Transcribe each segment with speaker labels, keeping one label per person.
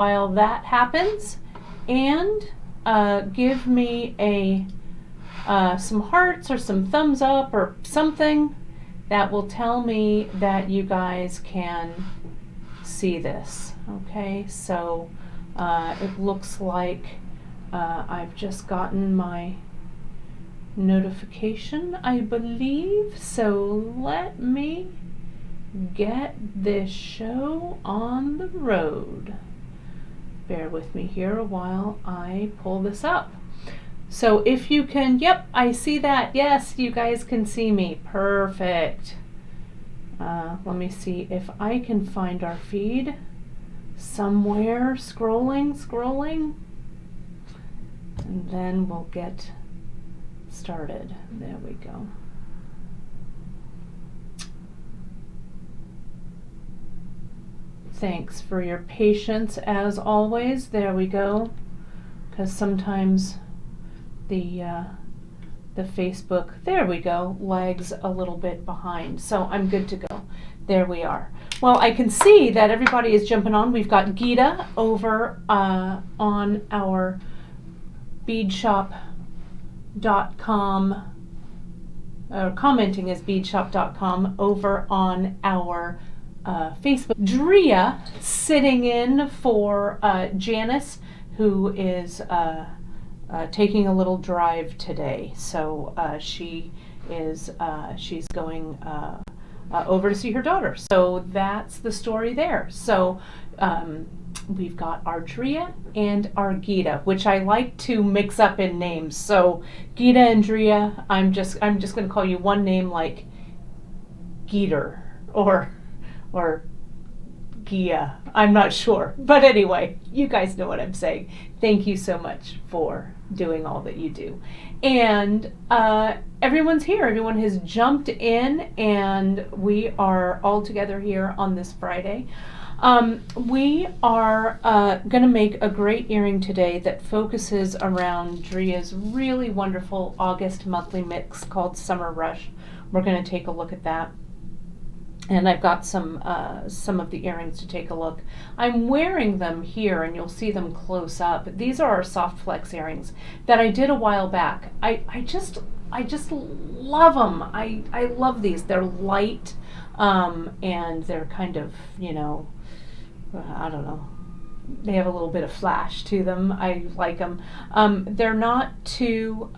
Speaker 1: while that happens, and give me a some hearts or some thumbs up or something that will tell me that you guys can see this. Okay, so it looks like I've just gotten my notification, I believe. So let me get this show on the road. Bear with me here while I pull this up. So if you can, yep, I see that. Yes, you guys can see me. Perfect. Let me see if I can find our feed somewhere. Scrolling. And then we'll get started. There we go. Thanks for your patience as always. There we go. Because sometimes the Facebook, there we go, lags a little bit behind. So I'm good to go. There we are. Well, I can see that everybody is jumping on. We've got Gita over on our beadshop.com, commenting as beadshop.com over on our Facebook. Drea sitting in for Janice, who is taking a little drive today. So she's going over to see her daughter. So that's the story there. So we've got our Drea and our Gita, which I like to mix up in names. So Gita and Drea, I'm just going to call you one name, like Geeter or Gia. I'm not sure. But anyway, you guys know what I'm saying. Thank you so much for doing all that you do. And everyone's here. Everyone has jumped in, and we are all together here on this Friday. We are going to make a great earring today that focuses around Drea's really wonderful August monthly mix called Summer Rush. We're going to take a look at that. And I've got some of the earrings to take a look. I'm wearing them here, and you'll see them close up. These are our soft flex earrings that I did a while back. I just love them. I love these. They're light, and they're kind of, I don't know. They have a little bit of flash to them. I like them. They're not too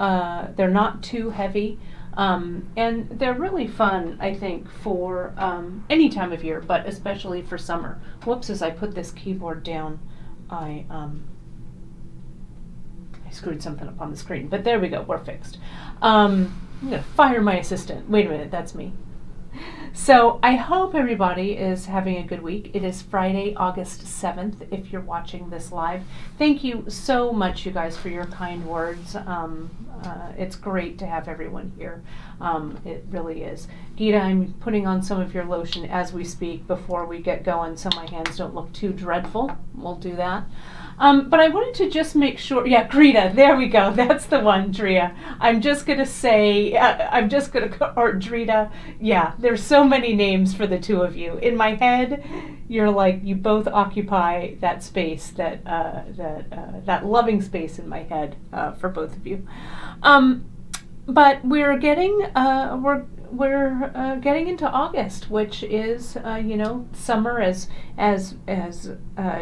Speaker 1: heavy. And they're really fun, I think, for any time of year, but especially for summer. Whoops, as I put this keyboard down, I screwed something up on the screen. But there we go, we're fixed. I'm going to fire my assistant. Wait a minute, that's me. So I hope everybody is having a good week. It is Friday, August 7th, if you're watching this live. Thank you so much, you guys, for your kind words. It's great to have everyone here. It really is. Gita, I'm putting on some of your lotion as we speak before we get going so my hands don't look too dreadful. We'll do that. But I wanted to just make sure, yeah, Greta, there we go. That's the one, Drea. I'm just going to say, or Drita, yeah, there's so many names for the two of you. In my head, you're like, you both occupy that space, that loving space in my head for both of you. But we're getting into August, which is summer, as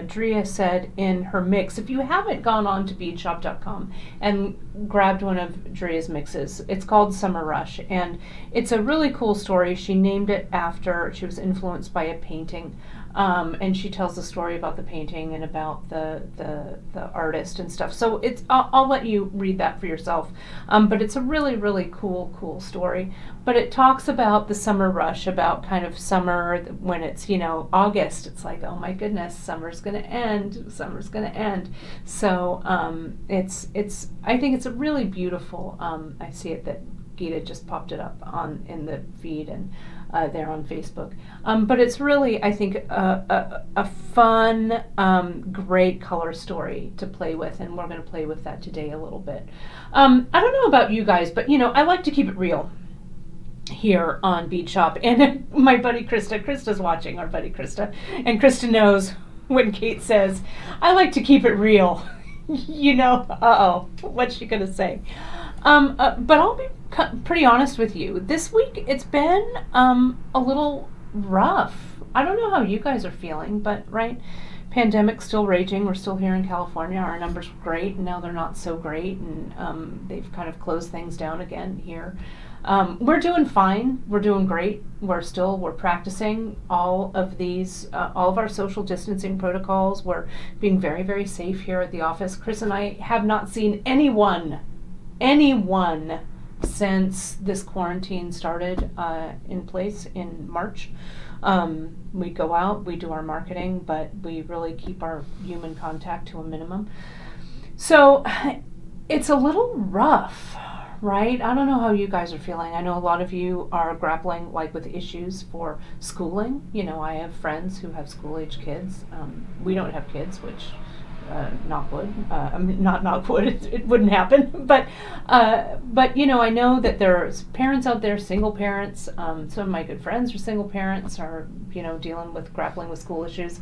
Speaker 1: Drea said in her mix. If you haven't gone on to beadshop.com and grabbed one of Drea's mixes, it's called Summer Rush, and it's a really cool story. She named it after, she was influenced by a painting. And she tells the story about the painting and about the artist and stuff. So it's I'll let you read that for yourself. But it's a really, really cool story. But it talks about the summer rush, about kind of summer when it's August. It's like, oh my goodness, summer's gonna end. So it's I think it's a really beautiful. I see it that Gita just popped it up in the feed and there on Facebook. But it's really, I think, a fun, great color story to play with, and we're going to play with that today a little bit. I don't know about you guys, but I like to keep it real here on Bead Shop. And my buddy Krista's watching, our buddy Krista, and Krista knows when Kate says, I like to keep it real. You know, what's she going to say? But I'll be pretty honest with you. This week it's been a little rough. I don't know how you guys are feeling, but right, pandemic's still raging. We're still here in California. Our numbers were great, and now they're not so great, and they've kind of closed things down again here. We're doing fine. We're doing great. We're practicing all of our social distancing protocols. We're being very, very safe here at the office. Chris and I have not seen anyone since this quarantine started in place in March. We go out, we do our marketing, but we really keep our human contact to a minimum. So it's a little rough, right? I don't know how you guys are feeling. I know a lot of you are grappling with issues for schooling. You know, I have friends who have school-age kids. We don't have kids, which knock wood. Not knock wood. It wouldn't happen. But you know, I know that there's parents out there, single parents. Some of my good friends are single parents, are grappling with school issues.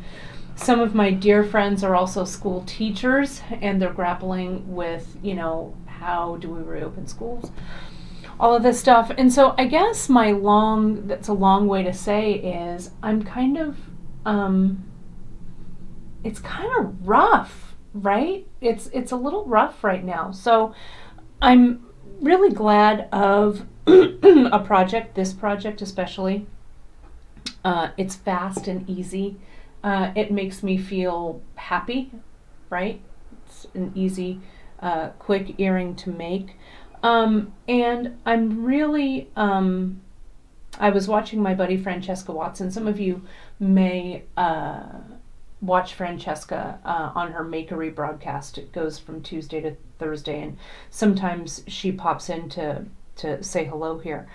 Speaker 1: Some of my dear friends are also school teachers, and they're grappling with, how do we reopen schools? All of this stuff. And so I guess that's a long way to say is I'm kind of, it's kind of rough, right? It's a little rough right now. So I'm really glad of this project especially. It's fast and easy. It makes me feel happy, right? It's an easy, quick earring to make. And I'm really, I was watching my buddy Francesca Watson. Some of you may watch Francesca on her Makery broadcast. It goes from Tuesday to Thursday, and sometimes she pops in to say hello here.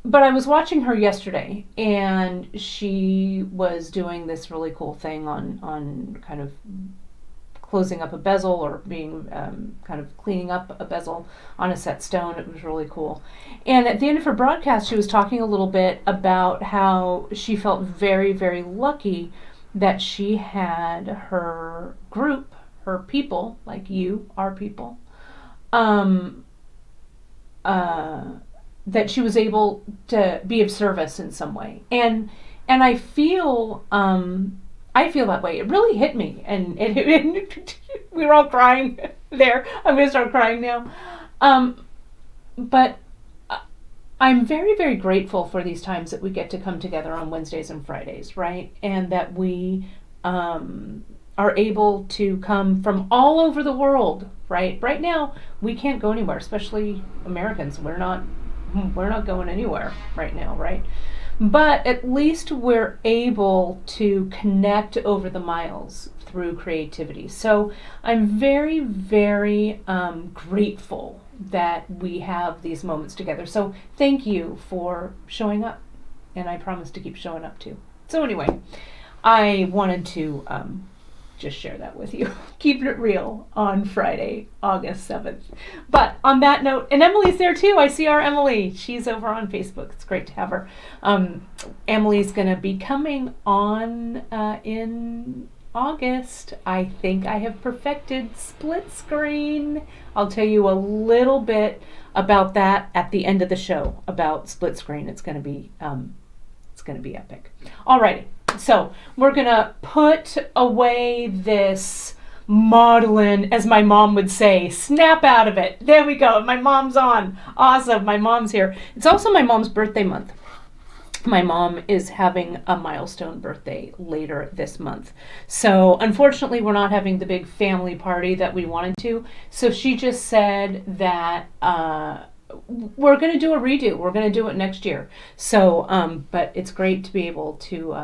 Speaker 1: But I was watching her yesterday, and she was doing this really cool thing on kind of closing up a bezel, or being kind of cleaning up a bezel on a set stone. It was really cool. And at the end of her broadcast, she was talking a little bit about how she felt very, very lucky that she had her group, her people, like you, our people, that she was able to be of service in some way. And I feel that way. It really hit me, and we were all crying there. I'm going to start crying now. But I'm very, very grateful for these times that we get to come together on Wednesdays and Fridays, right? And that we are able to come from all over the world, right? Right now, we can't go anywhere, especially Americans. We're not going anywhere right now, right? But at least we're able to connect over the miles through creativity. So I'm very, very grateful that we have these moments together. So thank you for showing up, and I promise to keep showing up too. So anyway, I wanted to just share that with you. Keeping it real on Friday, August 7th. But on that note, and Emily's there too. I see our Emily. She's over on Facebook. It's great to have her. Emily's going to be coming on in August. I think I have perfected split screen. I'll tell you a little bit about that at the end of the show, about split screen. It's going to be epic. All right. So we're going to put away this modeling, as my mom would say, snap out of it. There we go. My mom's on. Awesome. My mom's here. It's also my mom's birthday month. My mom is having a milestone birthday later this month. So unfortunately, we're not having the big family party that we wanted to. So she just said that we're going to do a redo. We're going to do it next year. So, but it's great to be able to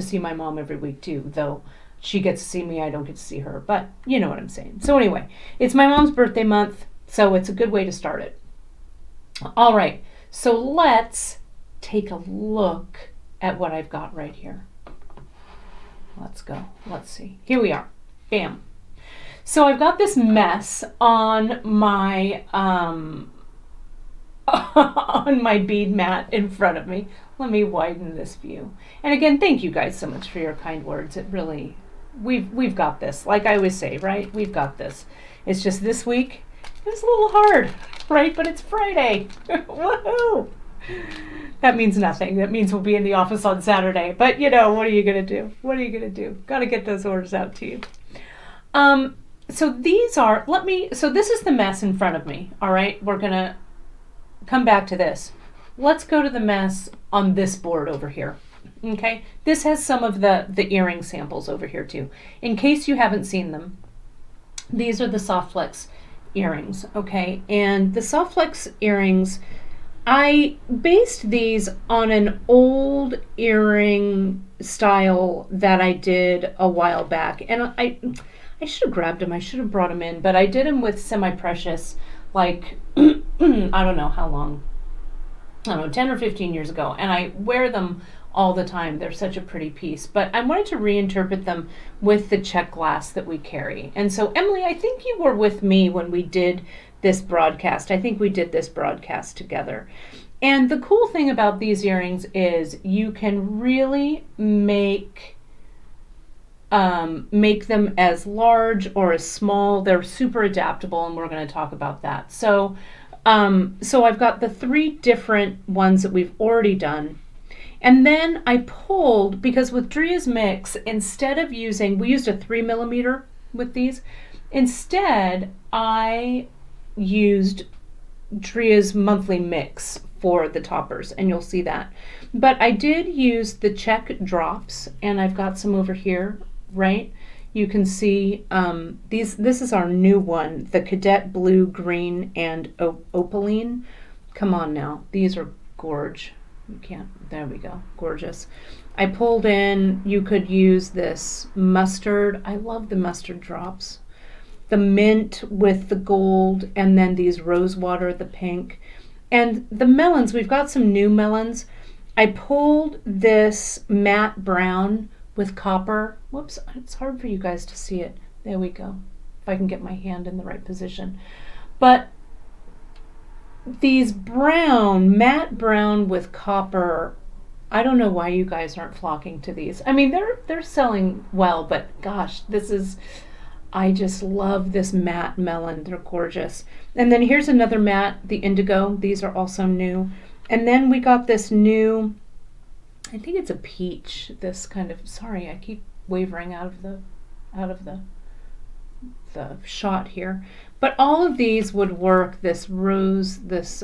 Speaker 1: see my mom every week too, though she gets to see me, I don't get to see her, but you know what I'm saying. So anyway, it's my mom's birthday month, so it's a good way to start it. All right, so let's take a look at what I've got right here. Let's go. Let's see. Here we are. Bam. So I've got this mess on my on my bead mat in front of me. Let me widen this view. And again, thank you guys so much for your kind words. It really we've got this. Like I always say, right? We've got this. It's just this week, it was a little hard, right? But it's Friday. Woohoo! That means nothing. That means we'll be in the office on Saturday. But what are you gonna do? What are you gonna do? Got to get those orders out to you. So these are. So this is the mess in front of me. All right, we're gonna come back to this. Let's go to the mess on this board over here. Okay, this has some of the earring samples over here too. In case you haven't seen them, these are the soft flex earrings. Okay, and the soft flex earrings, I based these on an old earring style that I did a while back, and I should have grabbed them. I should have brought them in, but I did them with semi-precious, like I don't know how long. I don't know, 10 or 15 years ago, and I wear them all the time. They're such a pretty piece, but I wanted to reinterpret them with the check glass that we carry. And so, Emily, I think you were with me when we did this broadcast. I think we did this broadcast together. And the cool thing about these earrings is you can really make them as large or as small. They're super adaptable, and we're going to talk about that. So I've got the 3 different ones that we've already done. And then I pulled, because with Dria's mix, instead of we used a 3mm with these. Instead, I used Dria's monthly mix for the toppers, and you'll see that. But I did use the check drops, and I've got some over here, right? You can see this is our new one, the Cadet Blue, Green, and Opaline. Come on now, these are gorge. You can't, there we go, gorgeous. I pulled in, you could use this mustard. I love the mustard drops. The mint with the gold, and then these rose water, the pink. And the melons, we've got some new melons. I pulled this matte brown with copper. Whoops, it's hard for you guys to see it. There we go. If I can get my hand in the right position. But these matte brown with copper, I don't know why you guys aren't flocking to these. I mean, they're selling well, but gosh, I just love this matte melon. They're gorgeous. And then here's another matte, the indigo. These are also new. And then we got this new, I think it's a peach, this kind of, sorry, I keep wavering out of the shot here. But all of these would work, this rose, this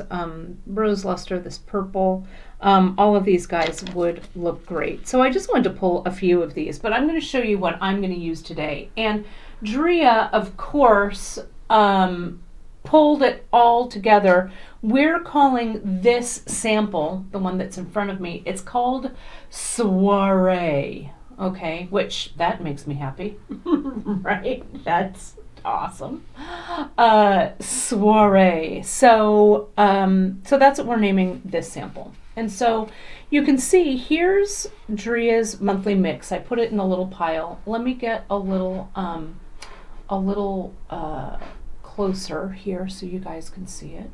Speaker 1: rose luster, this purple, all of these guys would look great. So I just wanted to pull a few of these, but I'm going to show you what I'm going to use today. And Drea, of course, pulled it all together. We're calling this sample, the one that's in front of me, it's called Soiree, okay, which that makes me happy, right? That's awesome. Soiree. So that's what we're naming this sample. And so you can see here's Dria's monthly mix. I put it in a little pile. Let me get a little closer here so you guys can see it.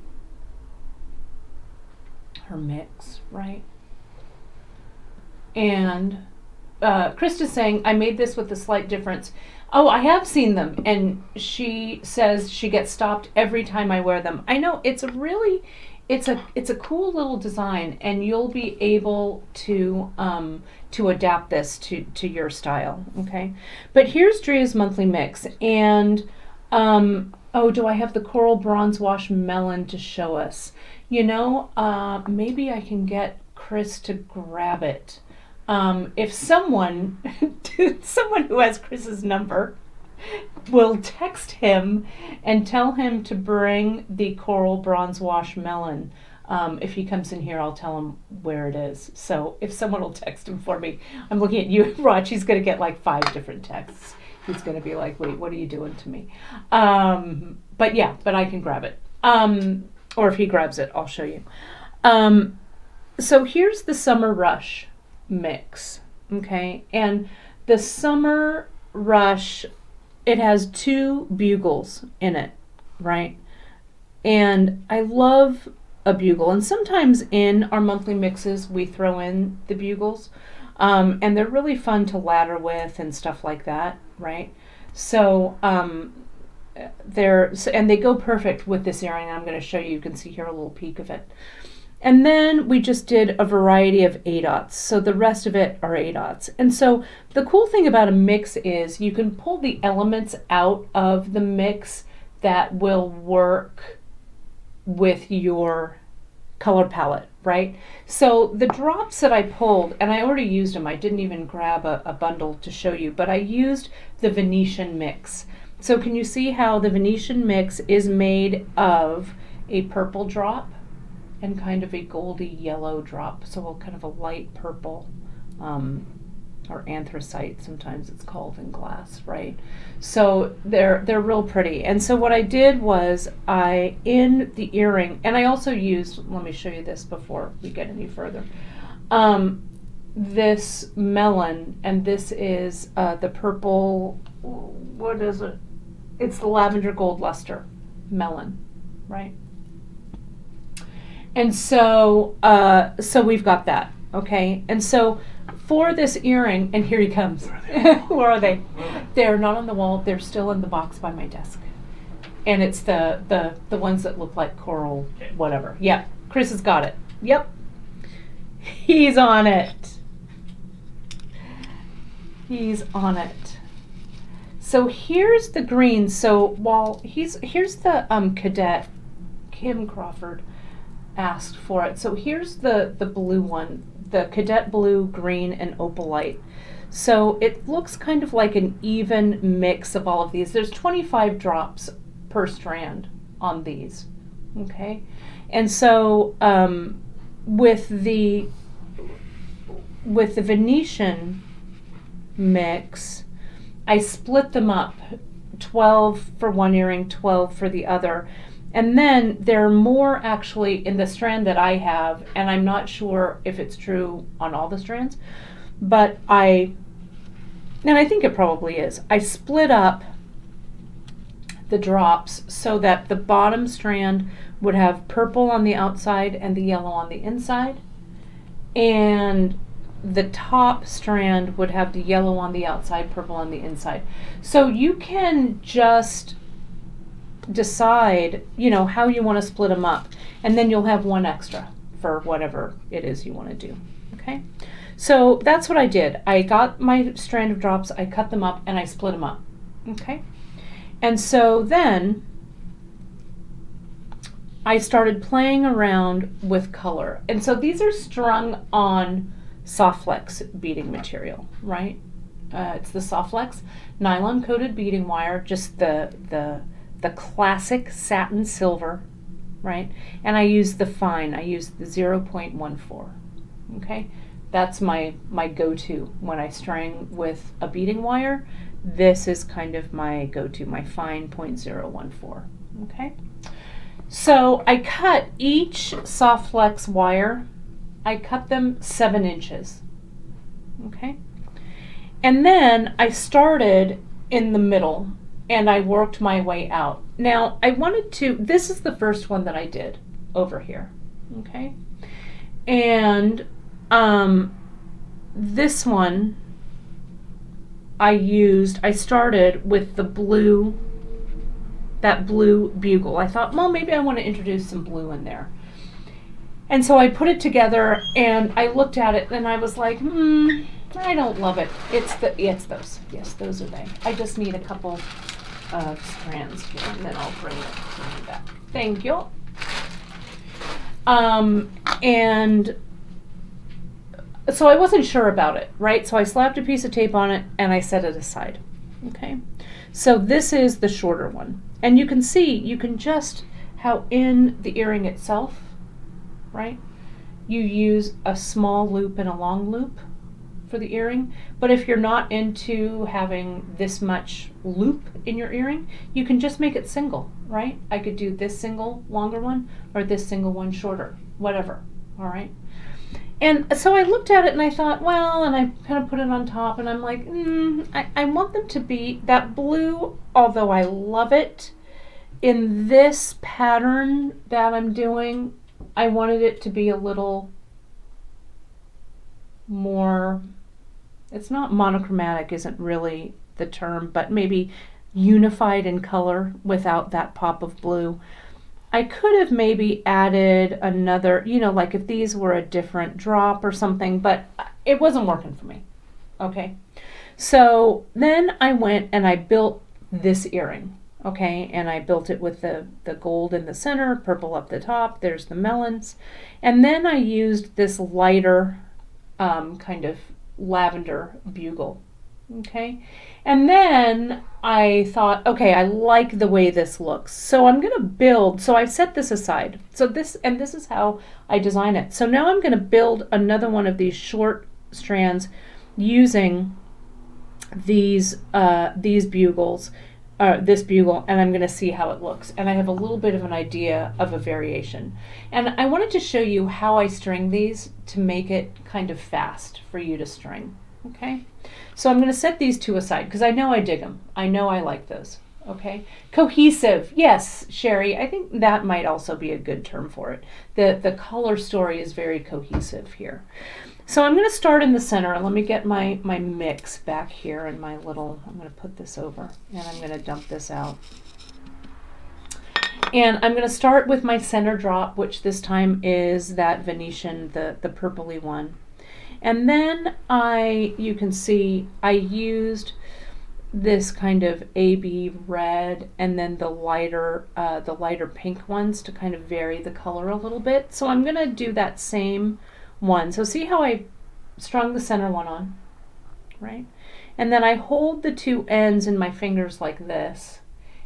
Speaker 1: Her mix, right? And Krista's saying, I made this with a slight difference. Oh, I have seen them, and she says she gets stopped every time I wear them. I know, it's a cool little design, and you'll be able to adapt this to your style, okay? But here's Dria's monthly mix, and oh, do I have the Coral Bronze Wash Melon to show us? You know, maybe I can get Chris to grab it. If someone who has Chris's number will text him and tell him to bring the Coral Bronze Wash Melon. If he comes in here, I'll tell him where it is. So if someone will text him for me, I'm looking at you, Raj, he's going to get like 5 different texts. He's going to be like, wait, what are you doing to me? But I can grab it. Or if he grabs it, I'll show you. So here's the Summer Rush mix, okay? And the Summer Rush, it has 2 bugles in it, right? And I love a bugle. And sometimes in our monthly mixes, we throw in the bugles. And they're really fun to ladder with and stuff like that. right? So and they go perfect with this earring. I'm going to show you. You can see here a little peek of it. And then we just did a variety of A-dots. So the rest of it are A-dots. And so the cool thing about a mix is you can pull the elements out of the mix that will work with your color palette, right? So the drops that I pulled, and I already used them, I didn't even grab a bundle to show you, but I used the Venetian mix. So can you see how the Venetian mix is made of a purple drop and kind of a goldy yellow drop, so kind of a light purple, or anthracite sometimes it's called in glass, right? So they're real pretty. And so what I did was in the earring, and I also used, let me show you this before we get any further, this melon, and this is the purple, what is it? It's the lavender gold luster melon, right? And so, so we've got that, okay? And so for this earring, and here he comes. Where are they? They're not on the wall. They're still in the box by my desk. And it's the ones that look like coral, whatever. Yeah, Chris has got it. Yep. He's on it. He's on it. So here's the green. So while here's the cadet, Kim Crawford asked for it. So here's the blue one, the cadet blue, green, and opalite. So it looks kind of like an even mix of all of these. There's 25 drops per strand on these, okay? And so with the Venetian mix, I split them up, 12 for one earring, 12 for the other. And then there are more actually in the strand that I have, and I'm not sure if it's true on all the strands, but I think it probably is. I split up the drops so that the bottom strand would have purple on the outside and the yellow on the inside, and the top strand would have the yellow on the outside, purple on the inside. So you can just decide, how you want to split them up, and then you'll have one extra for whatever it is you want to do, okay? So that's what I did. I got my strand of drops, I cut them up, and I split them up, okay? And so then I started playing around with color. And so these are strung on soft flex beading material, right? It's the soft flex nylon coated beading wire, just the classic satin silver, right? And I use the fine, I use the 0.14, okay? That's my go-to when I string with a beading wire. This is kind of my go-to, my fine 0.014, okay? So I cut each soft flex wire, I cut them 7 inches, okay? And then I started in the middle, and I worked my way out. Now, this is the first one that I did over here, okay? And this one I started with the blue, that blue bugle. I thought, well, maybe I want to introduce some blue in there. And so I put it together, and I looked at it, and I was like, I don't love it. It's those. Yes, those are they. I just need a couple strands here, and then I'll bring it back. Thank you. And so I wasn't sure about it, right? So I slapped a piece of tape on it, and I set it aside, okay? So this is the shorter one. And you can see, how in the earring itself, right, you use a small loop and a long loop for the earring. But if you're not into having this much loop in your earring, you can just make it single, right? I could do this single longer one or this single one shorter, whatever, all right? And so I looked at it and I thought, well, and I kind of put it on top, and I'm like, I want them to be that blue, although I love it, in this pattern that I'm doing, I wanted it to be a little more, it's not monochromatic, isn't really the term, but maybe unified in color without that pop of blue. I could have maybe added another, you know, like if these were a different drop or something, but it wasn't working for me. Okay. So then I went and I built this earring. Okay. And I built it with the gold in the center, purple up the top. There's the melons. And then I used this lighter kind of lavender bugle. Okay. And then I thought, okay, I like the way this looks. So I'm going to build, so I've set this aside. So this is how I design it. So now I'm going to build another one of these short strands using these bugles, this bugle, and I'm going to see how it looks. And I have a little bit of an idea of a variation. And I wanted to show you how I string these to make it kind of fast for you to string. Okay, so I'm going to set these two aside because I know I dig them. I know I like those. Okay, cohesive. Yes, Sherry, I think that might also be a good term for it. The color story is very cohesive here. So I'm going to start in the center. Let me get my mix back here and my little, I'm going to put this over and I'm going to dump this out. And I'm going to start with my center drop, which this time is that Venetian, the purpley one. And then you can see I used this kind of AB red and then the lighter pink ones to kind of vary the color a little bit. So I'm going to do that same one. So see how I strung the center one on, right? And then I hold the two ends in my fingers like this.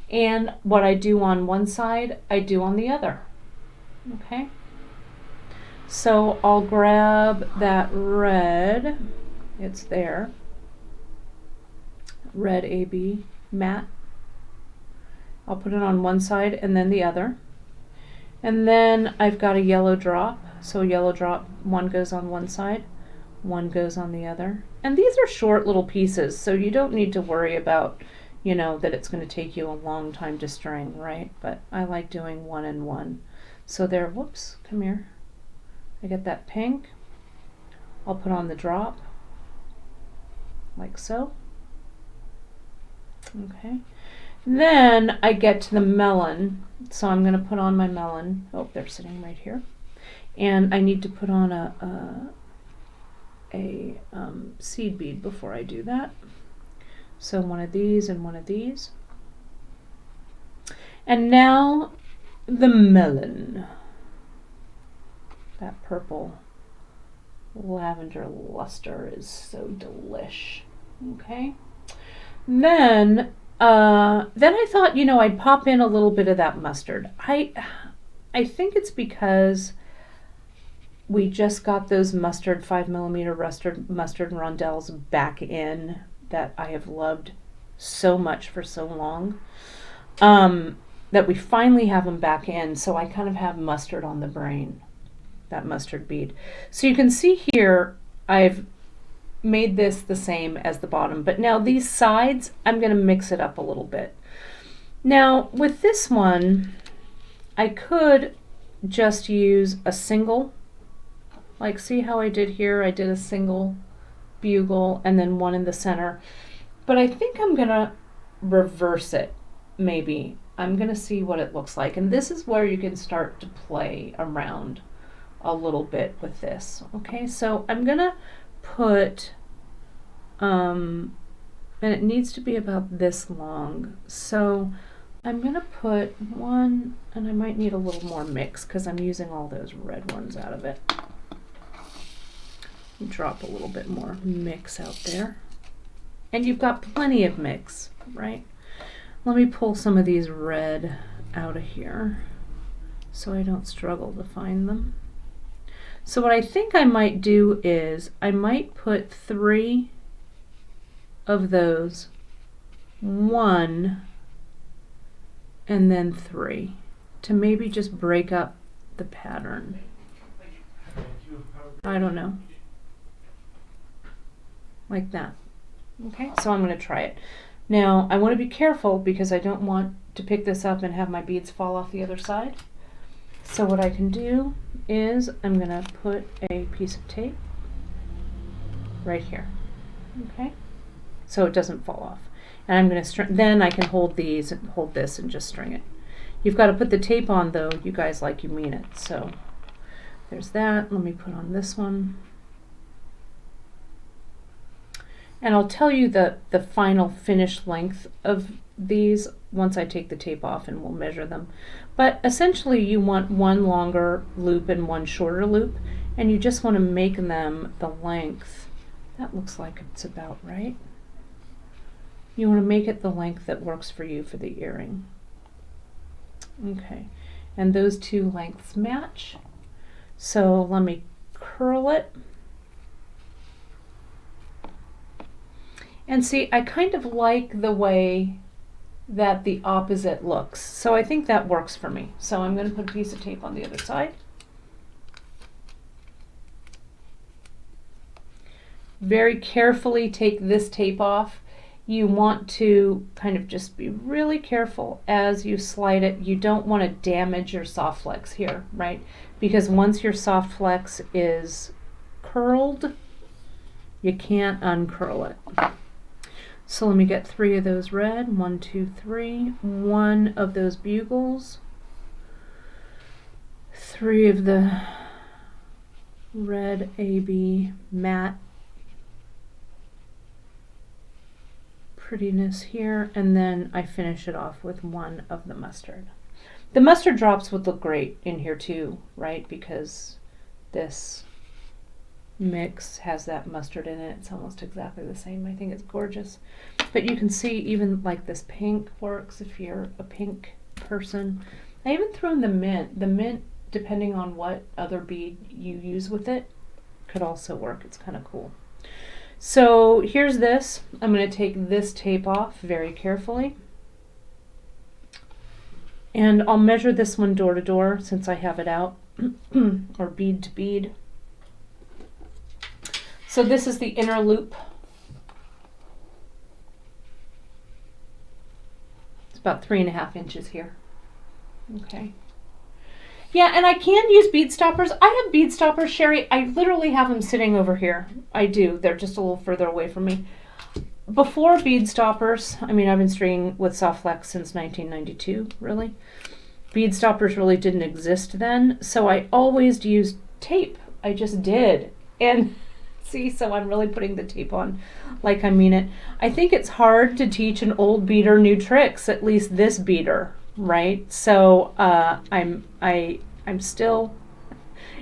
Speaker 1: And what I do on one side, I do on the other. Okay? So I'll grab that red, it's there, red AB matte. I'll put it on one side and then the other. And then I've got a yellow drop. So yellow drop, one goes on one side, one goes on the other. And these are short little pieces, so you don't need to worry about, you know, that it's going to take you a long time to string, right? But I like doing one and one. So there, whoops, come here. I get that pink. I'll put on the drop, like so. Okay. Then I get to the melon, so I'm going to put on my melon. Oh, they're sitting right here. And I need to put on a seed bead before I do that. So one of these and one of these. And now the melon. That purple lavender luster is so delish. Okay. Then I thought, you know, I'd pop in a little bit of that mustard. I think it's because we just got those mustard 5mm mustard rondelles back in that I have loved so much for so long, that we finally have them back in. So I kind of have mustard on the brain, that mustard bead. So you can see here, I've made this the same as the bottom, but now these sides, I'm going to mix it up a little bit. Now with this one, I could just use a single, like see how I did here? I did a single bugle and then one in the center, but I think I'm going to reverse it. Maybe I'm going to see what it looks like. And this is where you can start to play around a little bit with this. Okay, so I'm going to put, and it needs to be about this long. So I'm going to put one, and I might need a little more mix because I'm using all those red ones out of it. Drop a little bit more mix out there. And you've got plenty of mix, right? Let me pull some of these red out of here so I don't struggle to find them. So what I think I might do is I might put 3 of those, 1 and then 3, to maybe just break up the pattern. I don't know. Like that. Okay, so I'm going to try it. Now I want to be careful because I don't want to pick this up and have my beads fall off the other side. So what I can do is I'm going to put a piece of tape right here. Okay, so it doesn't fall off. And I'm going to string, then I can hold these and hold this and just string it. You've got to put the tape on though, you guys, like you mean it. So there's that. Let me put on this one. And I'll tell you the final finished length of these once I take the tape off, and we'll measure them. But essentially you want one longer loop and one shorter loop, and you just want to make them the length. That looks like it's about right. You want to make it the length that works for you for the earring. Okay, and those two lengths match. So let me curl it. And see, I kind of like the way that the opposite looks. So I think that works for me. So I'm going to put a piece of tape on the other side. Very carefully take this tape off. You want to kind of just be really careful as you slide it. You don't want to damage your soft flex here, right? Because once your soft flex is curled, you can't uncurl it. So let me get 3 of those red. 1, 2, 3. 1 of those bugles. 3 of the red AB matte prettiness here, and then I finish it off with 1 of the mustard. The mustard drops would look great in here too, right? Because this mix has that mustard in it. It's almost exactly the same. I think it's gorgeous. But you can see even like this pink works if you're a pink person. I even threw in the mint. The mint, depending on what other bead you use with it, could also work. It's kind of cool. So here's this. I'm going to take this tape off very carefully. And I'll measure this one door to door since I have it out, or bead to bead. So this is the inner loop. It's about 3.5 inches here. Okay. Yeah, and I can use bead stoppers. I have bead stoppers, Sherry. I literally have them sitting over here. I do. They're just a little further away from me. Before bead stoppers, I mean, I've been stringing with soft flex since 1992, really. Bead stoppers really didn't exist then, so I always used tape. I just did. And see, so I'm really putting the tape on like I mean it. I think it's hard to teach an old beater new tricks, at least this beater, right? So I'm still,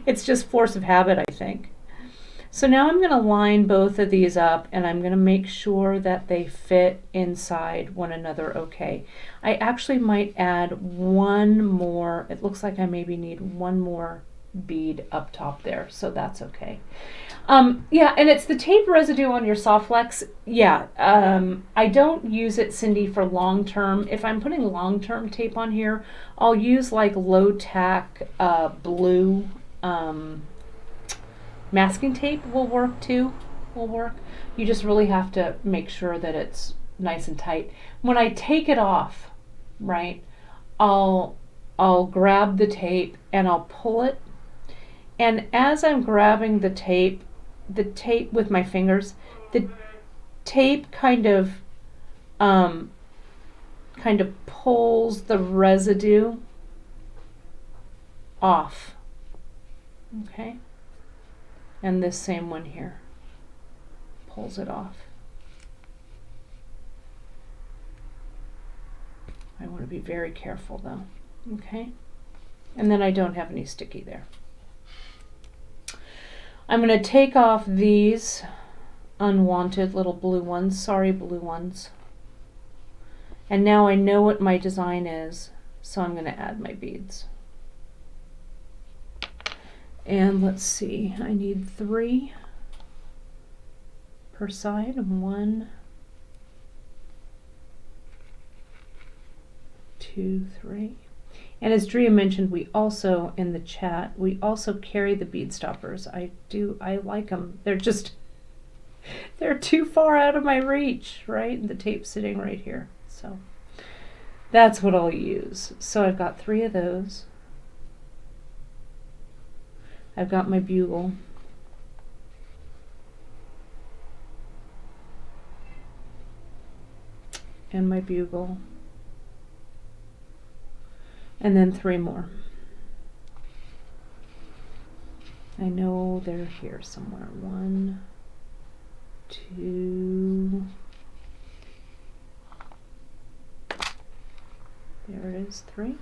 Speaker 1: it's just force of habit, I think. So now I'm going to line both of these up, and I'm going to make sure that they fit inside one another okay. I actually might add 1 more. It looks like I maybe need 1 more bead up top there, so that's okay. Yeah, and it's the tape residue on your soft flex. Yeah, I don't use it, Cindy, for long term. If I'm putting long term tape on here, I'll use like low tack blue masking tape will work too. You just really have to make sure that it's nice and tight. When I take it off, right, I'll grab the tape and I'll pull it. And as I'm grabbing the tape with my fingers, the tape kind of pulls the residue off. Okay? And this same one here pulls it off. I want to be very careful though. Okay? And then I don't have any sticky there. I'm going to take off these unwanted little blue ones, sorry blue ones. And now I know what my design is, so I'm going to add my beads. And let's see, I need 3 per side. 1, 2, 3. And as Drea mentioned, we also, in the chat, we also carry the bead stoppers. I like them. They're too far out of my reach, right? And the tape's sitting right here. So that's what I'll use. So I've got 3 of those. I've got my bugle. and my bugle, and then 3 more. I know they're here somewhere. 1, 2, there it is, 3,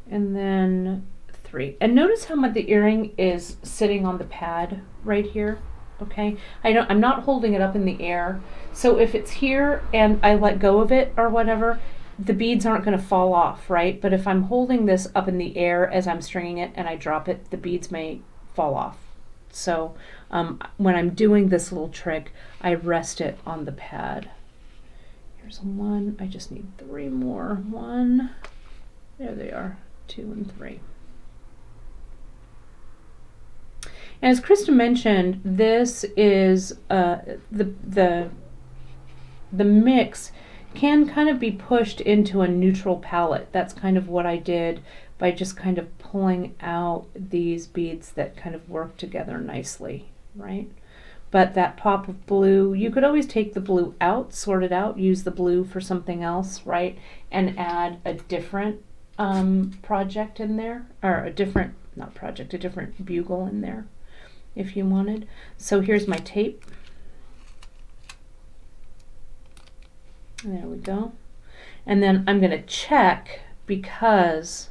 Speaker 1: and then 3. And notice how much the earring is sitting on the pad right here. Okay, I'm not holding it up in the air, so if it's here and I let go of it or whatever, the beads aren't going to fall off, right? But if I'm holding this up in the air as I'm stringing it and I drop it, the beads may fall off. So when I'm doing this little trick, I rest it on the pad. Here's 1. I just need 3 more. 1, there they are, 2 and 3. As Krista mentioned, this is the mix can kind of be pushed into a neutral palette. That's kind of what I did by just kind of pulling out these beads that kind of work together nicely, right? But that pop of blue, you could always take the blue out, sort it out, use the blue for something else, right? And add a different project in there, or a different, not project, a different bugle in there if you wanted. So here's my tape. There we go. And then I'm going to check, because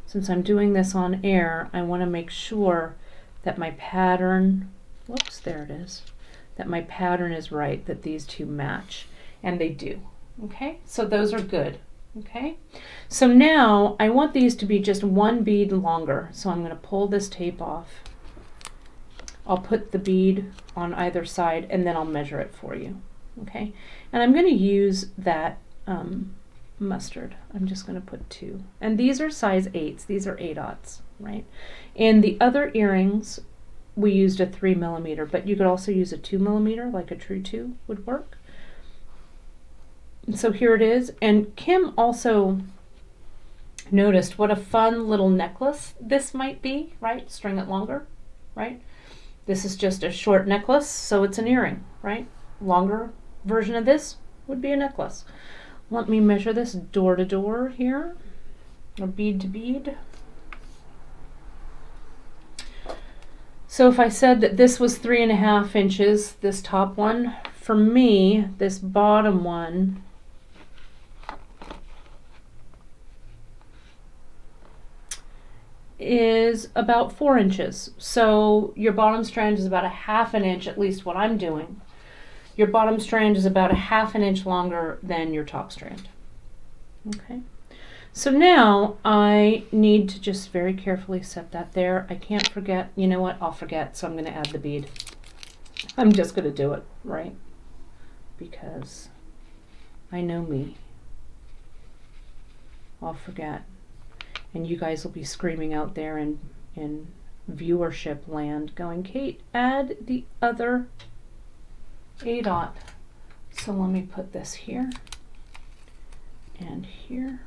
Speaker 1: since I'm doing this on air, I want to make sure that my pattern, whoops, there it is, that my pattern is right, that these two match, and they do. Okay, so those are good. Okay, so now I want these to be just 1 bead longer, so I'm going to pull this tape off. I'll put the bead on either side and then I'll measure it for you. Okay, and I'm going to use that mustard. I'm just going to put 2, and these are size 8s. These are 8/0, right? And the other earrings we used a 3mm, but you could also use a 2mm, like a true 2 would work. And so here it is. And Kim also noticed what a fun little necklace this might be, right? String it longer, right? This is just a short necklace, so it's an earring, right? Longer version of this would be a necklace. Let me measure this door to door here, or bead to bead. So if I said that this was 3.5 inches, this top one, for me, this bottom one is about 4 inches. So your bottom strand is about a 1/2 inch, at least what I'm doing. Your bottom strand is about a 1/2 inch longer than your top strand. Okay, so now I need to just very carefully set that there. I can't forget, you know what, I'll forget, so I'm going to add the bead. I'm just going to do it, right? Because I know me. I'll forget. And you guys will be screaming out there in viewership land going, Kate, add the other 8/0. So let me put this here, and here,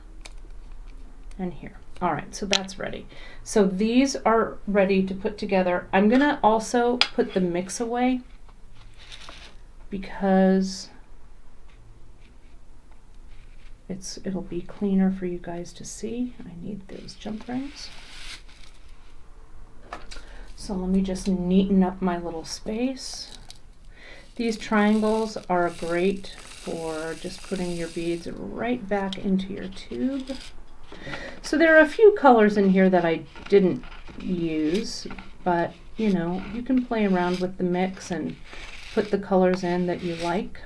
Speaker 1: and here. All right, so that's ready. So these are ready to put together. I'm gonna also put the mix away because it'll be cleaner for you guys to see. I need those jump rings. So let me just neaten up my little space. These triangles are great for just putting your beads right back into your tube. So there are a few colors in here that I didn't use, but you know, you can play around with the mix and put the colors in that you like,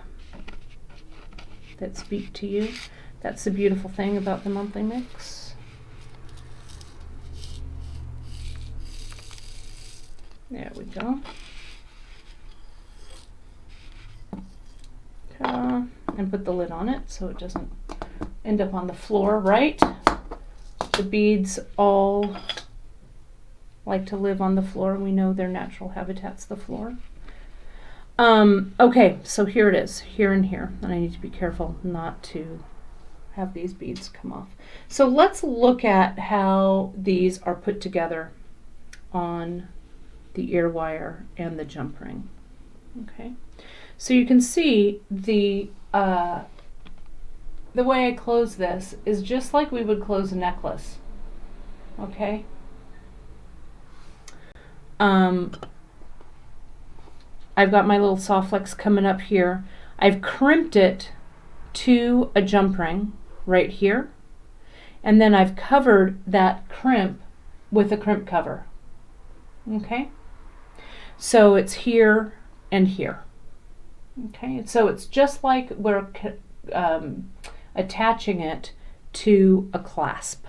Speaker 1: that speak to you. That's the beautiful thing about the monthly mix. There we go. And put the lid on it so it doesn't end up on the floor, right? The beads all like to live on the floor. We know their natural habitat's the floor. Okay, so here it is, here and here. And I need to be careful not to have these beads come off. So let's look at how these are put together on the ear wire and the jump ring. Okay, So you can see the way I close this is just like we would close a necklace. Okay. I've got my little soft flex coming up here. I've crimped it to a jump ring right here, and then I've covered that crimp with a crimp cover. Okay, so it's here and here. Okay, so it's just like we're attaching it to a clasp.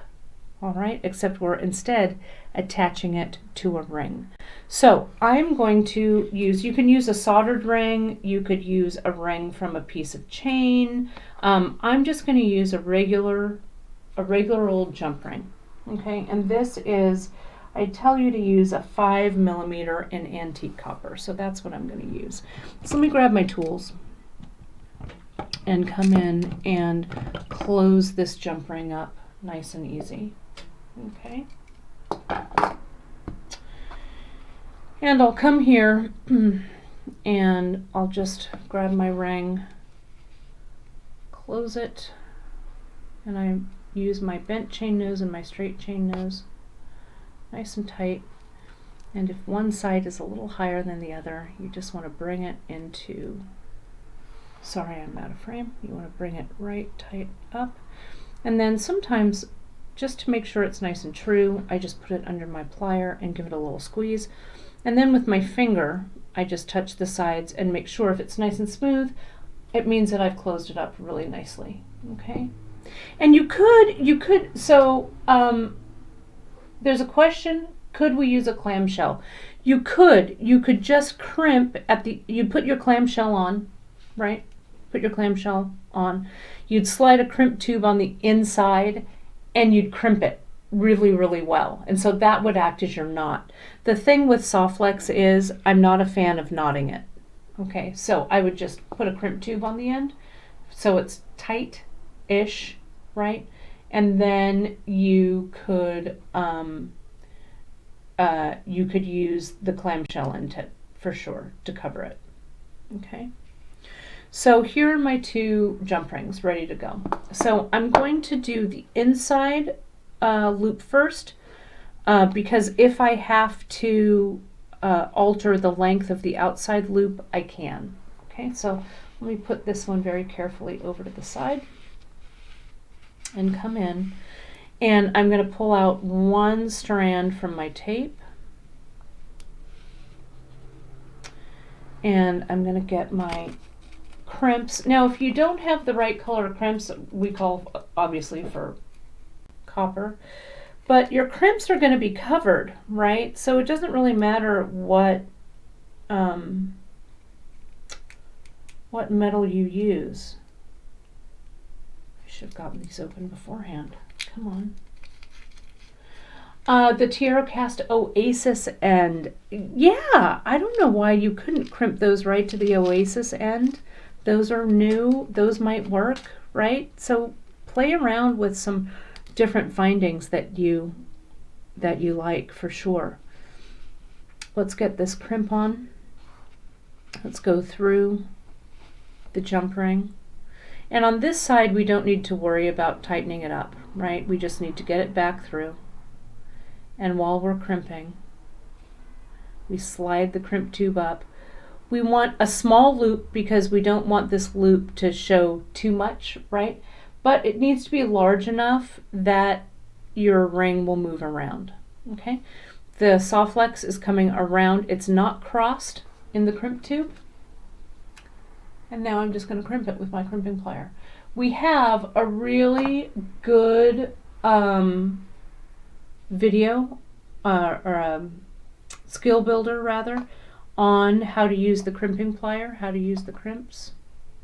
Speaker 1: All right, except we're instead attaching it to a ring. So I'm going to use, you can use a soldered ring, you could use a ring from a piece of chain. I'm just going to use a regular old jump ring. Okay, and this is, I tell you to use a 5mm in antique copper, so that's what I'm going to use. So let me grab my tools and come in and close this jump ring up nice and easy. Okay. And I'll come here and I'll just grab my ring, close it, and I use my bent chain nose and my straight chain nose nice and tight. And if one side is a little higher than the other, you just want to bring it into, sorry, I'm out of frame. You want to bring it right tight up. And then sometimes, just to make sure it's nice and true, I just put it under my plier and give it a little squeeze. And then with my finger, I just touch the sides and make sure if it's nice and smooth, it means that I've closed it up really nicely. Okay? And you could, so there's a question, could we use a clamshell? You could just crimp at the, you put your clamshell on, right? Put your clamshell on. You'd slide a crimp tube on the inside and you'd crimp it really, really well. And so that would act as your knot. The thing with soft flex is I'm not a fan of knotting it. Okay, so I would just put a crimp tube on the end so it's tight-ish, right? And then you could use the clamshell end tip for sure to cover it. Okay. So here are my two jump rings ready to go. So I'm going to do the inside loop first because if I have to alter the length of the outside loop, I can. Okay, so let me put this one very carefully over to the side and come in, and I'm going to pull out one strand from my tape, and I'm going to get my crimps. Now if you don't have the right color crimps, we call obviously for copper, but your crimps are going to be covered, right? So it doesn't really matter what metal you use. I should have gotten these open beforehand. Come on. The Tiara Cast Oasis end. Yeah, I don't know why you couldn't crimp those right to the Oasis end. Those are new. Those might work, right? So play around with some different findings that you like for sure. Let's get this crimp on. Let's go through the jump ring. And on this side, we don't need to worry about tightening it up, right? We just need to get it back through. And while we're crimping, we slide the crimp tube up. We want a small loop because we don't want this loop to show too much, right? But it needs to be large enough that your ring will move around, okay? The soft flex is coming around. It's not crossed in the crimp tube. And now I'm just going to crimp it with my crimping plier. We have a really good video or skill builder rather on how to use the crimping plier, how to use the crimps,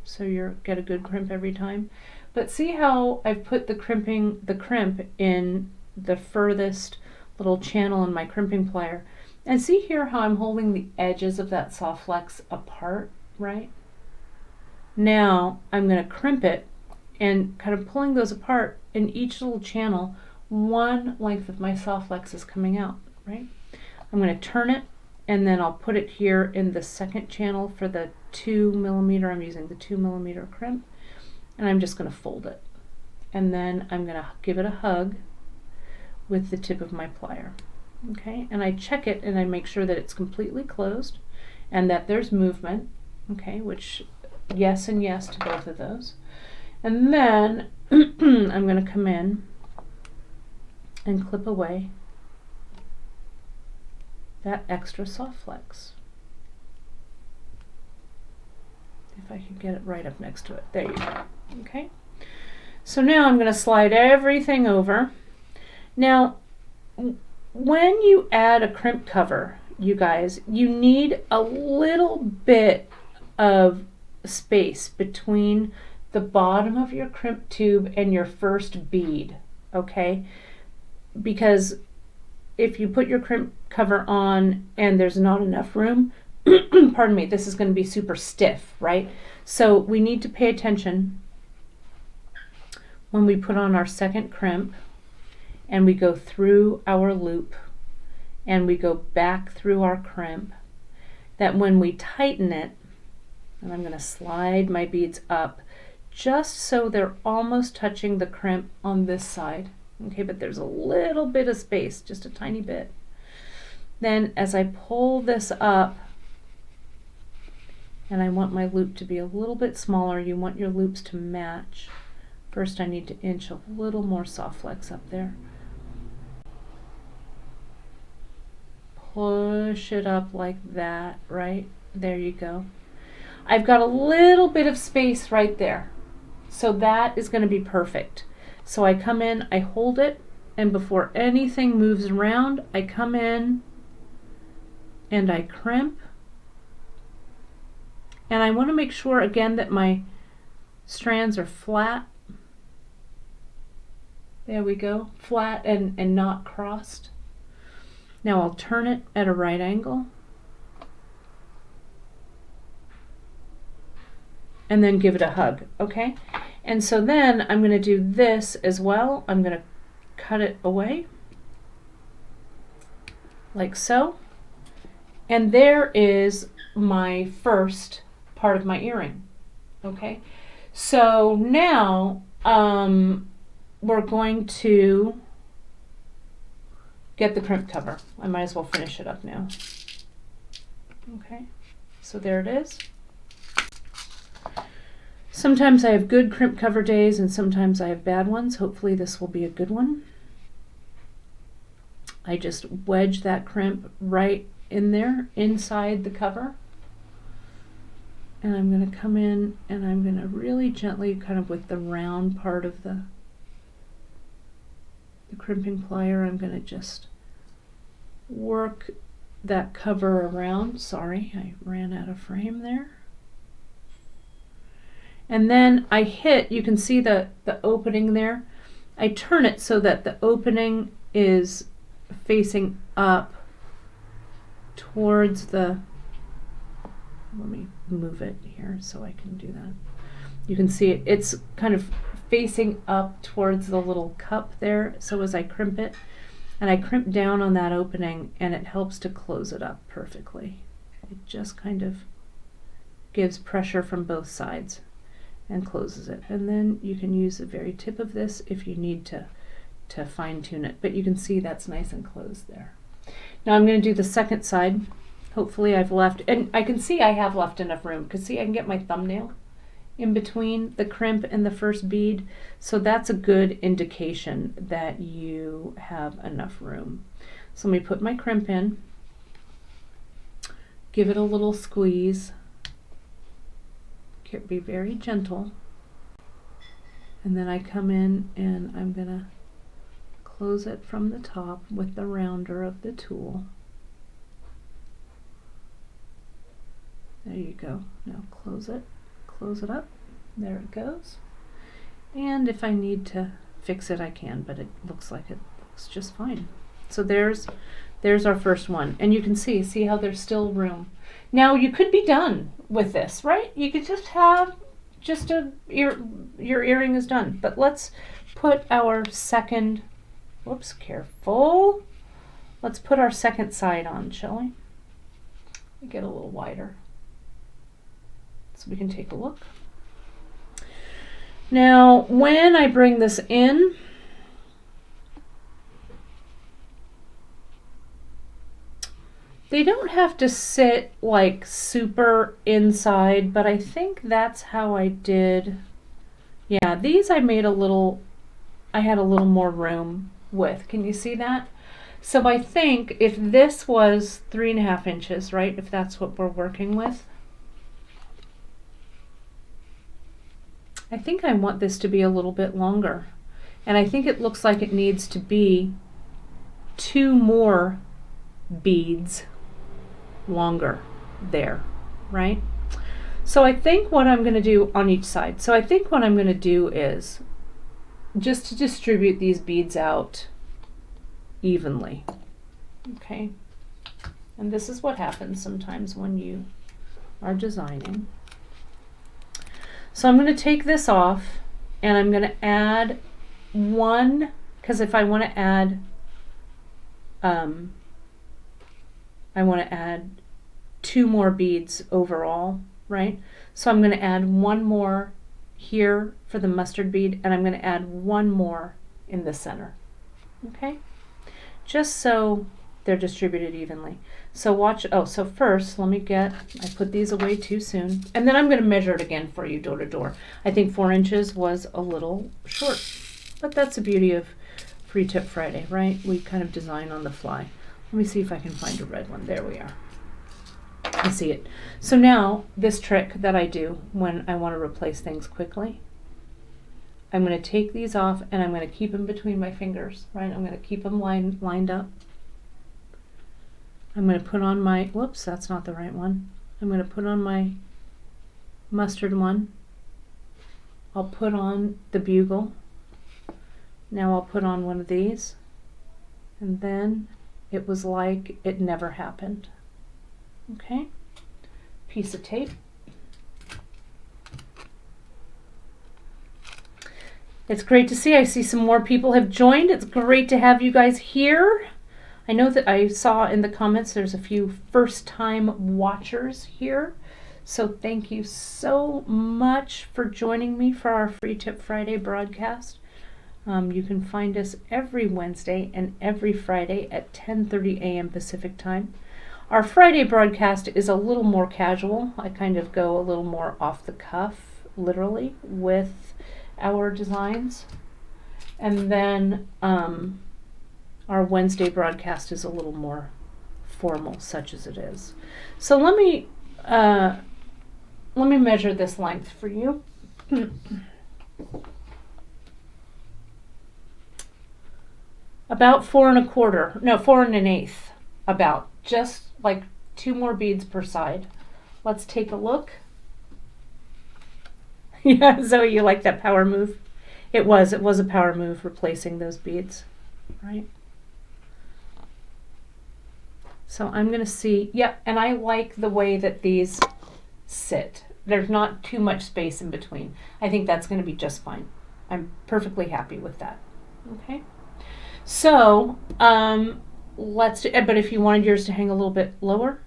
Speaker 1: so you get a good crimp every time. But see how I've put the crimp in the furthest little channel in my crimping plier, and see here how I'm holding the edges of that soft flex apart, right? Now I'm going to crimp it and kind of pulling those apart in each little channel. One length of my soft flex is coming out, right? I'm going to turn it and then I'll put it here in the second channel for the 2mm. I'm using the 2mm crimp, and I'm just going to fold it, and then I'm going to give it a hug with the tip of my plier. Okay, and I check it and I make sure that it's completely closed and that there's movement. Okay, which yes and yes to both of those. And then I'm going to come in and clip away that extra soft flex. If I can get it right up next to it. There you go. Okay. So now I'm going to slide everything over. Now, when you add a crimp cover, you guys, you need a little bit of space between the bottom of your crimp tube and your first bead, okay? Because if you put your crimp cover on and there's not enough room, pardon me, this is going to be super stiff, right? So we need to pay attention when we put on our second crimp and we go through our loop and we go back through our crimp, that when we tighten it, and I'm going to slide my beads up just so they're almost touching the crimp on this side. Okay, but there's a little bit of space, just a tiny bit. Then as I pull this up, and I want my loop to be a little bit smaller, you want your loops to match. First I need to inch a little more soft flex up there. Push it up like that, right? There you go. I've got a little bit of space right there. So that is going to be perfect. So I come in, I hold it, and before anything moves around, I come in and I crimp. And I want to make sure again that my strands are flat. There we go, flat and not crossed. Now I'll turn it at a right angle. And then give it a hug, okay? And so then I'm going to do this as well. I'm going to cut it away, like so. And there is my first part of my earring, okay? So now we're going to get the crimp cover. I might as well finish it up now. Okay, so there it is. Sometimes I have good crimp cover days and sometimes I have bad ones. Hopefully this will be a good one. I just wedge that crimp right in there, inside the cover. And I'm going to come in and I'm going to really gently, kind of with the round part of the crimping plier, I'm going to just work that cover around. Sorry, I ran out of frame there. And then I hit, you can see the opening there. I turn it so that the opening is facing up towards the, let me move it here so I can do that. You can see it, it's kind of facing up towards the little cup there. So as I crimp it, and I crimp down on that opening, and it helps to close it up perfectly. It just kind of gives pressure from both sides and closes it. And then you can use the very tip of this if you need to fine tune it, but you can see that's nice and closed there. Now I'm going to do the second side. Hopefully I've left, and I can see I have left enough room, because see I can get my thumbnail in between the crimp and the first bead, so that's a good indication that you have enough room. So let me put my crimp in, give it a little squeeze, be very gentle, and then I come in and I'm gonna close it from the top with the rounder of the tool. There you go. Now close it up. There it goes. And if I need to fix it, I can, but it looks like it looks just fine. So there's our first one, and you can see how there's still room. Now you could be done with this, right? You could just have your earring is done. But let's put our second, whoops, careful. Let's put our second side on, shall we? get a little wider so we can take a look. Now, when I bring this in, they don't have to sit like super inside, but I think that's how I did. Yeah, these I made a little, I had a little more room with. Can you see that? So I think if this was 3.5 inches, right, if that's what we're working with, I think I want this to be a little bit longer. And I think it looks like it needs to be 2 more beads longer there, right? So I think what I'm going to do on each side, so I think what I'm going to do is just to distribute these beads out evenly, okay? And this is what happens sometimes when you are designing. So I'm going to take this off and I'm going to add one, because if I want to add, I want to add 2 more beads overall, right? So I'm going to add 1 more here for the mustard bead, and I'm going to add 1 more in the center, okay? Just so they're distributed evenly. So watch, oh, so first let me get, I put these away too soon, and then I'm going to measure it again for you door to door. I think 4 inches was a little short, but that's the beauty of Free Tip Friday, right? We kind of design on the fly. Let me see if I can find a red one. There we are. I see it. So now this trick that I do when I want to replace things quickly, I'm going to take these off and I'm going to keep them between my fingers, right? I'm going to keep them lined up. I'm going to put on my, whoops, that's not the right one. I'm going to put on my mustard one. I'll put on the bugle. Now I'll put on one of these. And then it was like it never happened. Okay, piece of tape. It's great to see. I see some more people have joined. It's great to have you guys here. I know that I saw in the comments there's a few first-time watchers here. So thank you so much for joining me for our Free Tip Friday broadcast. You can find us every Wednesday and every Friday at 10:30 a.m. Pacific time. Our Friday broadcast is a little more casual. I kind of go a little more off the cuff, literally, with our designs. And then our Wednesday broadcast is a little more formal, such as it is. So let me measure this length for you. About 4 1/4, no, 4 1/8, about, just like 2 more beads per side. Let's take a look. Yeah, Zoe, you like that power move? It was a power move replacing those beads, right? So I'm going to see, yeah, and I like the way that these sit. There's not too much space in between. I think that's going to be just fine. I'm perfectly happy with that. Okay. So, let's do, but if you wanted yours to hang a little bit lower,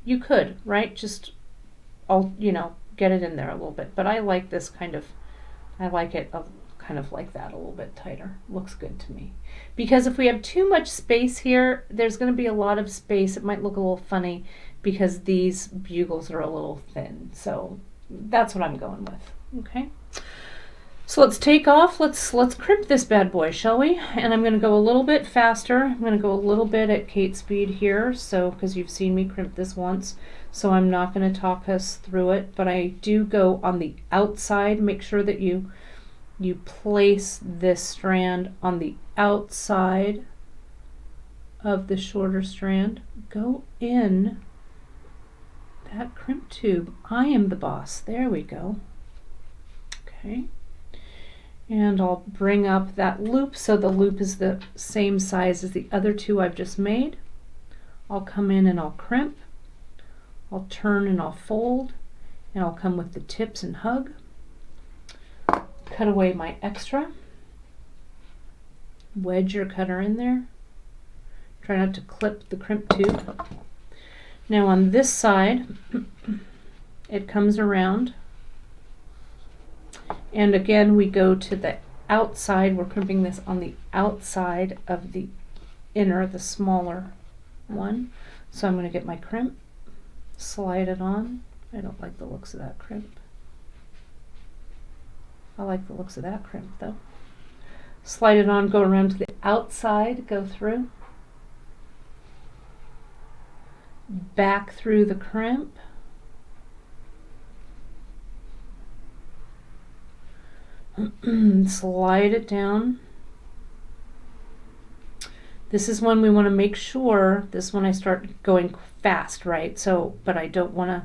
Speaker 1: you could, right? Just, get it in there a little bit. But I like this kind of, I like it kind of like that, a little bit tighter. Looks good to me. Because if we have too much space here, there's going to be a lot of space. It might look a little funny because these bugles are a little thin. So that's what I'm going with. Okay. So let's take off, let's crimp this bad boy, shall we? And I'm going to go a little bit faster. I'm going to go a little bit at Kate speed here, so because you've seen me crimp this once, so I'm not going to talk us through it, but I do go on the outside. Make sure that you place this strand on the outside of the shorter strand. Go in that crimp tube. I am the boss. There we go. Okay. And I'll bring up that loop so the loop is the same size as the other 2 I've just made. I'll come in and I'll crimp. I'll turn and I'll fold. And I'll come with the tips and hug. Cut away my extra. Wedge your cutter in there. Try not to clip the crimp tube. Now on this side, it comes around. And again, we go to the outside. We're crimping this on the outside of the inner, the smaller one. So I'm going to get my crimp, slide it on. I don't like the looks of that crimp. I like the looks of that crimp though. Slide it on, go around to the outside, go through. Back through the crimp. Slide it down. This is when we want to make sure, this is when I start going fast, right? So, but I don't want to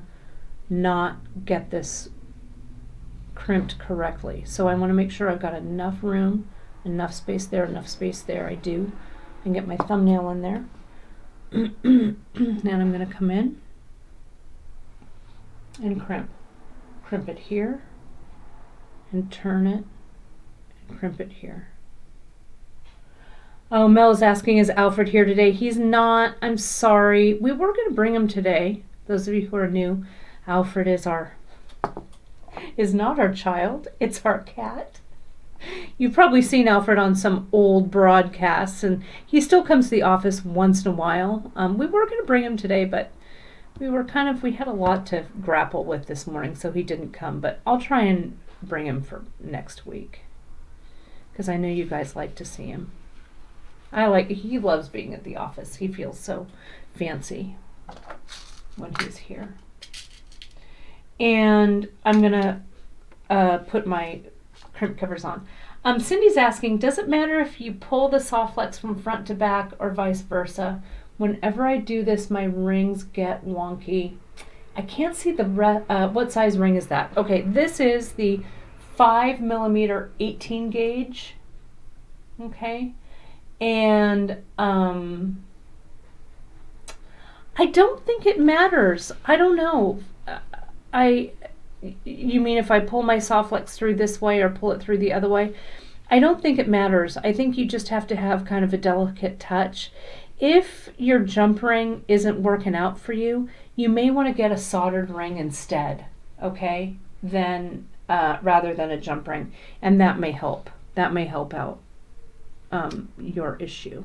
Speaker 1: not get this crimped correctly. So I want to make sure I've got enough room, enough space there, enough space there. I do. I can get my thumbnail in there. And I'm going to come in and crimp. Crimp it here and turn it and crimp it here. Oh, Mel is asking, is Alfred here today? He's not. I'm sorry. We were going to bring him today. Those of you who are new, Alfred is not our child. It's our cat. You've probably seen Alfred on some old broadcasts, and he still comes to the office once in a while. We were going to bring him today, but we had a lot to grapple with this morning, so he didn't come. But I'll try and bring him for next week, because I know you guys like to see him. He loves being at the office. He feels so fancy when he's here. And I'm gonna put my crimp covers on. Cindy's asking, does it matter if you pull the soft flex from front to back or vice versa? Whenever I do this, my rings get wonky. I can't see the what size ring is that? Okay, this is the 5mm 18 gauge. Okay, and I don't think it matters. I don't know. You mean if I pull my soft flex through this way or pull it through the other way? I don't think it matters. I think you just have to have kind of a delicate touch. If your jump ring isn't working out for you, you may want to get a soldered ring instead, okay? Then rather than a jump ring, and that may help. That may help out your issue.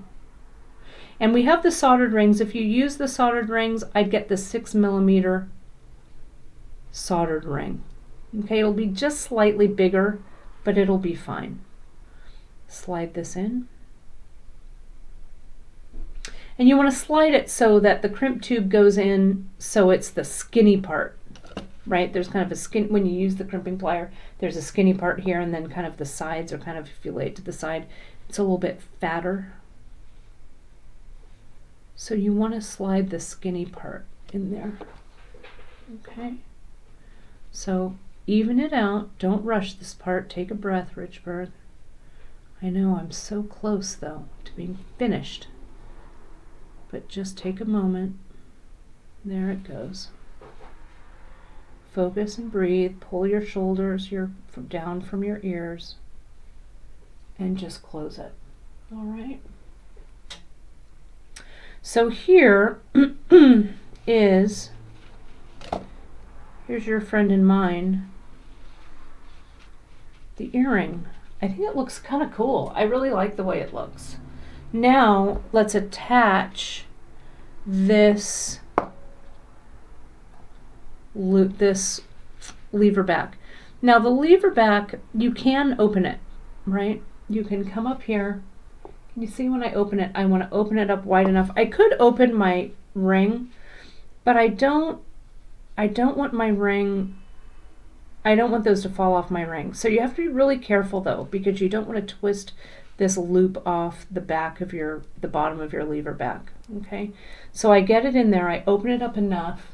Speaker 1: And we have the soldered rings. If you use the soldered rings, I'd get the 6mm soldered ring. Okay, it'll be just slightly bigger, but it'll be fine. Slide this in. And you want to slide it so that the crimp tube goes in so it's the skinny part, right? There's kind of a skin, when you use the crimping plier, there's a skinny part here, and then kind of the sides are kind of, if you lay it to the side, it's a little bit fatter. So you want to slide the skinny part in there. Okay. So even it out. Don't rush this part. Take a breath, Richbird. I know I'm so close, though, to being finished. But just take a moment. There it goes. Focus and breathe. Pull your shoulders down from your ears. And just close it. All right. So here here's your friend and mine, the earring. I think it looks kind of cool. I really like the way it looks. Now let's attach this loop, this lever back. Now the lever back, you can open it, right? You can come up here. Can you see when I open it? I want to open it up wide enough. I could open my ring, but I don't want my ring, I don't want those to fall off my ring. So you have to be really careful though, because you don't want to twist this loop off the back of the bottom of your lever back. Okay, so I get it in there, I open it up enough.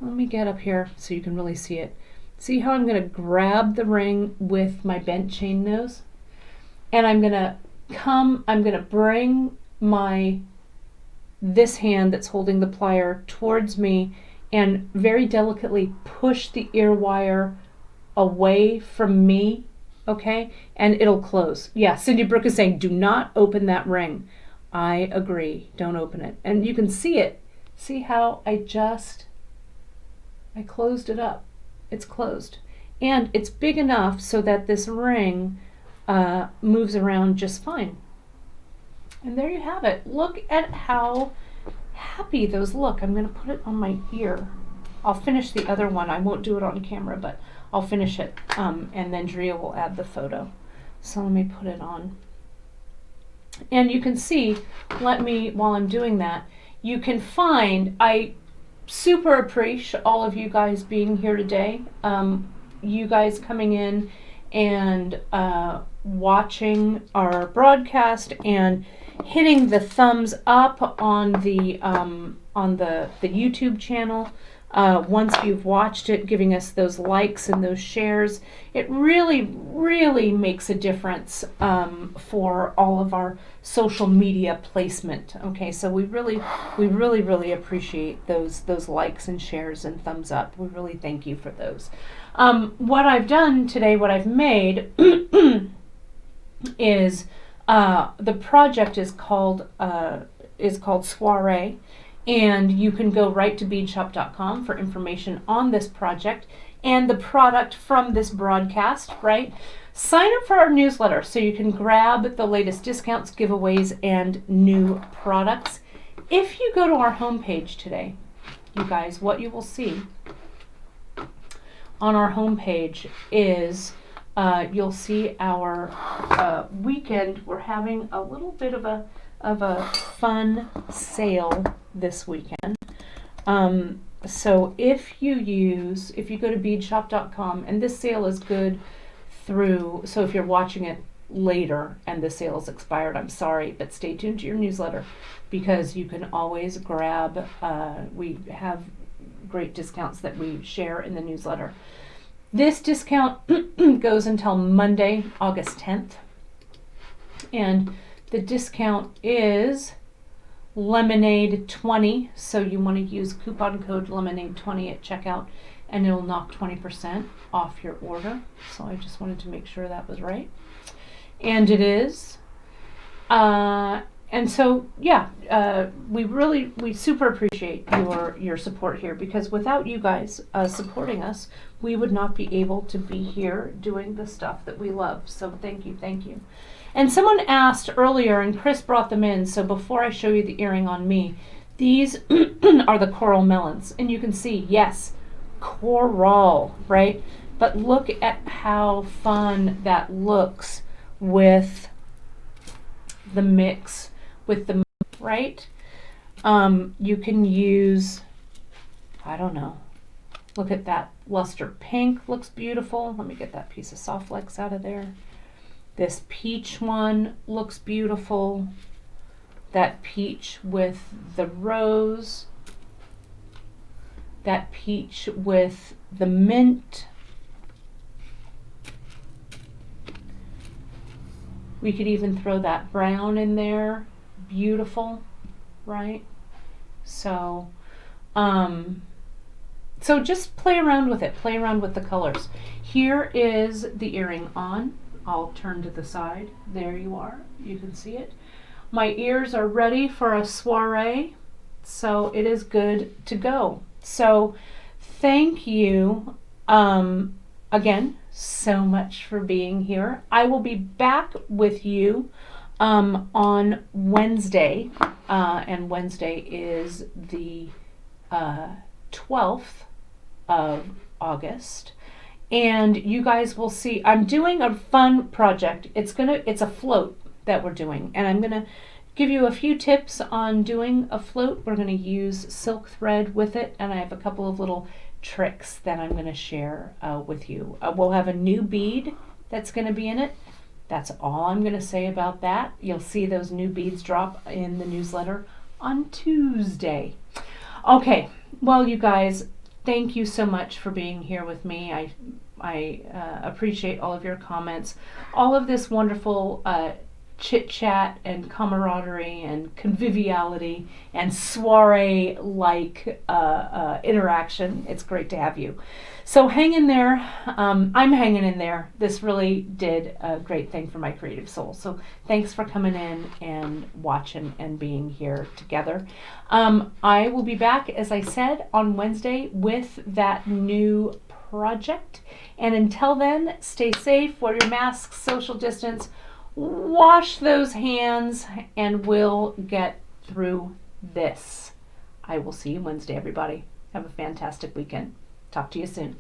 Speaker 1: Let me get up here so you can really see it. See how I'm going to grab the ring with my bent chain nose, and I'm going to bring this hand that's holding the plier towards me and very delicately push the ear wire away from me, okay? And it'll close. Yeah, Cindy Brooke is saying, do not open that ring. I agree, don't open it. And you can see it See how I closed it up. It's closed. And it's big enough so that this ring moves around just fine. And there you have it. Look at how happy those look. I'm going to put it on my ear. I'll finish the other one. I won't do it on camera, but I'll finish it. And then Drea will add the photo. So let me put it on. And you can see, while I'm doing that, you can find, I super appreciate all of you guys being here today. You guys coming in and watching our broadcast and hitting the thumbs up on the YouTube channel. Once you've watched it, giving us those likes and those shares, it really, really makes a difference for all of our social media placement. Okay, so we really appreciate those likes and shares and thumbs up. We really thank you for those. What I've done today, what I've made is the project is called Soiree. And you can go right to beadshop.com for information on this project and the product from this broadcast, right? Sign up for our newsletter so you can grab the latest discounts, giveaways, and new products. If you go to our homepage today, you guys, what you will see on our homepage is you'll see our weekend. We're having a little bit of a fun sale this weekend. So if you go to beadshop.com, and this sale is good through, so if you're watching it later and the sale is expired, I'm sorry, but stay tuned to your newsletter because you can always grab, we have great discounts that we share in the newsletter. This discount goes until Monday, August 10th. And the discount is Lemonade 20, so you want to use coupon code Lemonade 20 at checkout, and it'll knock 20% off your order. So I just wanted to make sure that was right, and it is. And so yeah, we super appreciate your support here, because without you guys supporting us, we would not be able to be here doing the stuff that we love. So thank you. And someone asked earlier, and Chris brought them in, so before I show you the earring on me, these are the coral melons. And you can see, yes, coral, right? But look at how fun that looks with the mix, with the, right? You can use, I don't know, look at that luster pink, looks beautiful. Let me get that piece of soft flex out of there. This peach one looks beautiful. That peach with the rose. That peach with the mint. We could even throw that brown in there. Beautiful, right? So, so just play around with it. Play around with the colors. Here is the earring on. I'll turn to the side. There you are. You can see it. My ears are ready for a soiree, so it is good to go. So thank you again so much for being here. I will be back with you on Wednesday, and Wednesday is the 12th of August. And you guys will see, I'm doing a fun project. It's a float that we're doing. And I'm gonna give you a few tips on doing a float. We're gonna use silk thread with it. And I have a couple of little tricks that I'm gonna share with you. We'll have a new bead that's gonna be in it. That's all I'm gonna say about that. You'll see those new beads drop in the newsletter on Tuesday. Okay, well you guys, thank you so much for being here with me. I appreciate all of your comments, all of this wonderful chit chat and camaraderie and conviviality and soiree like interaction. It's great to have you. So hang in there. I'm hanging in there. This really did a great thing for my creative soul. So thanks for coming in and watching and being here together. I will be back, as I said, on Wednesday with that new project. And until then, stay safe, wear your masks, social distance, wash those hands, and we'll get through this. I will see you Wednesday, everybody. Have a fantastic weekend. Talk to you soon.